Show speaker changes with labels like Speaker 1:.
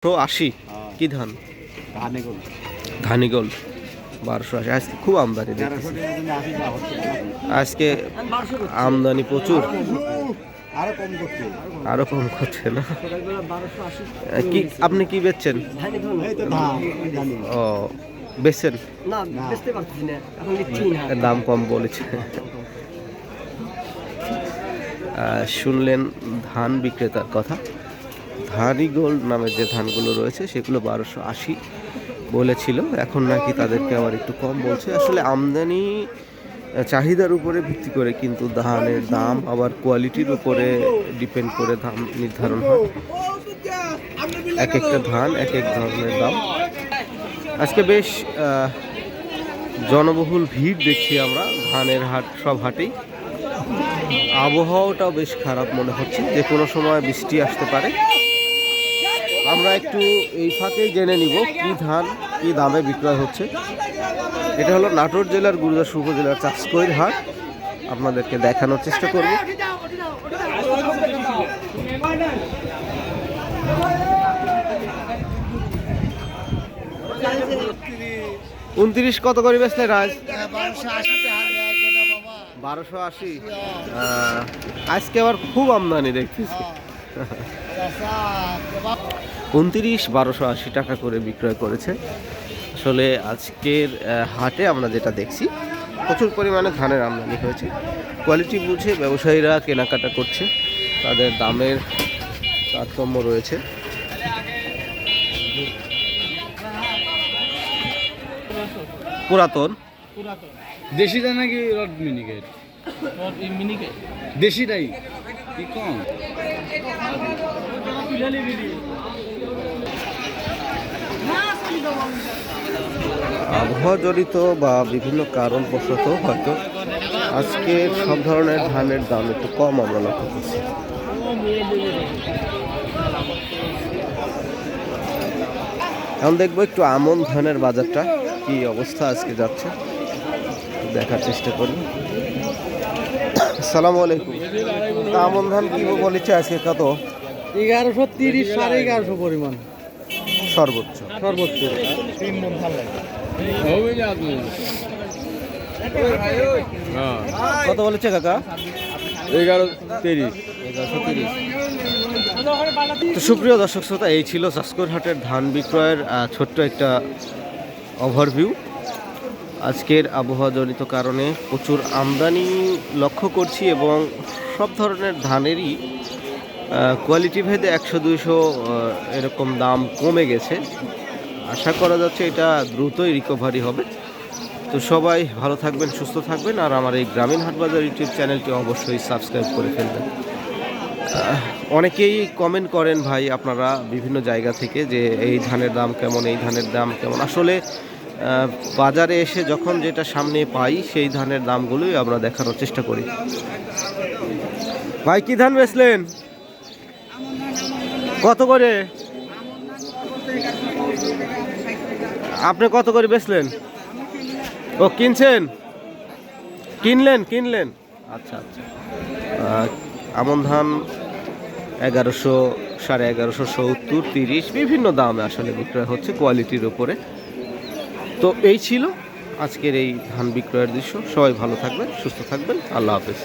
Speaker 1: 1280 কি ধান? ধানিগোল 1280। আজকে খুব আমদানি দেখতেছি, আজকে আমদানি প্রচুর, আরো কম করছে না কি? আপনি কি বেচছেন? ও বেচছেন, দাম কম বলেছে। শুনলেন ধান বিক্রেতার কথা। ধানিগোল নামের যে ধানগুলো রয়েছে সেগুলো 1280 বলেছিল, এখন নাকি তাদেরকে আবার একটু কম বলছে। আসলে আমদানি চাহিদার উপরে ভিত্তি করে কিন্তু ধানের দাম আবার কোয়ালিটির উপরে ডিপেন্ড করে দাম নির্ধারণ হয়। এক একটা ধান এক এক ধরনের দাম। আজকে বেশ জনবহুল ভিড় দেখছি আমরা ধানের হাট, সব হাটেই। আবহাওয়াটাও বেশ খারাপ মনে হচ্ছে, যে কোনো সময় বৃষ্টি আসতে পারে। আমরা একটু এই ফাঁকেই জেনে নিব কি ধান কি দামে বিক্রয় হচ্ছে। এটা হলো নাটোর জেলার গুরুদাসপুর উপজেলার চাষকৈর হাট, আপনাদেরকে দেখানোর চেষ্টা করব। 29 কত করে বেচলে রাজ? 1280। আজকে আবার খুব আমদানি দেখতেছি। 29 1280 টাকা করে বিক্রয় করেছে। আসলে আজকের হাটে আমরা যেটা দেখছি, প্রচুর পরিমাণে ধানের আমদানি হয়েছে। কোয়ালিটি বুঝে ব্যবসায়ীরা কেনাকাটা করছে, তাদের দামের তারতম্য রয়েছে। পুরাতন
Speaker 2: দেশিটা নাকি রড মিনিকেট? দেশিটাই কি কম।
Speaker 1: আবহাওয়া জড়িত বা বিভিন্ন কারণবশত হয়তো আজকে সব ধরনের ধানের দাম একটু কম আমরা লক্ষ্য করছি। এখন দেখবো একটু আমন ধানের বাজারটা কি অবস্থা আজকে যাচ্ছে, দেখার চেষ্টা করি। আসসালামু আলাইকুম। আমন ধান কি বলেছে আজকে কত?
Speaker 2: 1130 1150 পরিমাণ
Speaker 1: সর্বোচ্চ। কত বলেছে কাকা?
Speaker 2: 1130।
Speaker 1: তো সুপ্রিয় দর্শক শ্রোতা, এই ছিল চাষকৈর হাটের ধান বিক্রয়ের ছোট্ট একটা ওভারভিউ। আজকের আবহাওয়াজনিত কারণে প্রচুর আমদানি লক্ষ্য করছি এবং সব ধরনের ধানেরই কোয়ালিটি ভেদে 100-200 এরকম দাম কমে গেছে। আশা করা যাচ্ছে এটা দ্রুতই রিকভারি হবে। তো সবাই ভালো থাকবেন, সুস্থ থাকবেন, আর আমার এই গ্রামীণ হাটবাজার ইউটিউব চ্যানেলটি অবশ্যই সাবস্ক্রাইব করে ফেলবেন। অনেকেই কমেন্ট করেন ভাই আপনারা বিভিন্ন জায়গা থেকে, যে এই ধানের দাম কেমন, এই ধানের দাম কেমন। আসলে বাজারে এসে যখন যেটা সামনে পাই সেই ধানের দামগুলোই আমরা দেখানোর চেষ্টা করি। ভাই কি ধান বেচলেন? কত করে? আপনি কত করে বেচলেন? ও কিনছেন, কিনলেন। আচ্ছা আচ্ছা। আমন ধান 1100, 1150, 70, 30 বিভিন্ন দামে আসলে বিক্রয় হচ্ছে কোয়ালিটির উপরে। তো এই ছিল আজকের এই ধান বিক্রয়ের দৃশ্য। সবাই ভালো থাকবেন, সুস্থ থাকবেন। আল্লাহ হাফেজ।